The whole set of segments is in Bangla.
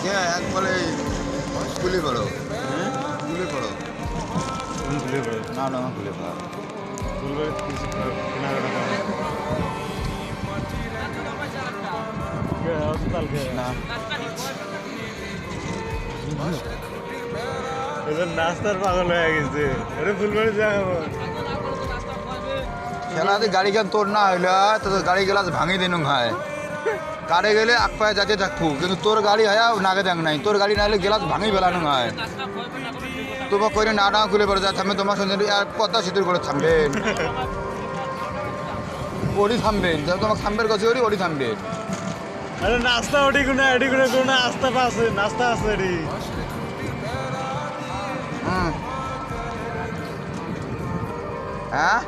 কে একবারে স্কুলে পড়ো? স্কুলে পড়ো? স্কুলে পড়ো? না না স্কুলে পড়ো। স্কুলে কিছু কেনাকাটা করো? হাসপাতাল খেয়ে না এবার নাস্তার পাগল হয়ে গেছে। আরে ফুলবাড়ি যাবো। খেলাতে গাড়ি গান তোর না হইলে তো গাড়ি গেলাস ভাঙি দিন হয় কারে গেলে আগ পায়ে যাতে থাকবো কিন্তু তোর গাড়ি হয় নাগে দেখ নাই তোর গাড়ি না হলে গেলাস ভাঙি বেলানো হয় তোমার কইরে না না খুলে পড়ে যায় থামবে তোমার সঙ্গে আর পদ্মা সেতুর করে থামবেন ওরি থামবেন যখন তোমার থামবের কাছে ওরি থামবেন। আরে নাস্তা ওটি কোনো আস্তা আছে নাস্তা আছে এটি হ্যাঁ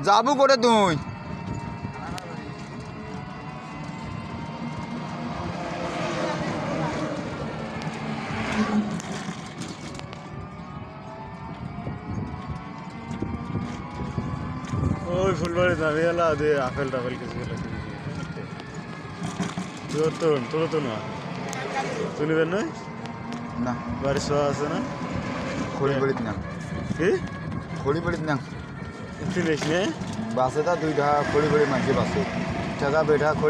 যাবো করে তুই ওই ফুলবাড়ি দাঁড়িয়ে গেল দে আপেল টাপেল কিছু গেল তোর তো না তুলিবেন নয় না বাড়ির সহ আছে না খড়ি বলিত না কি খড়ি বলিত না একটু বেশি নেই বাসে তা দুইটা খড়ি বলি মাঝে বাসে টাকা বেটা খড়ি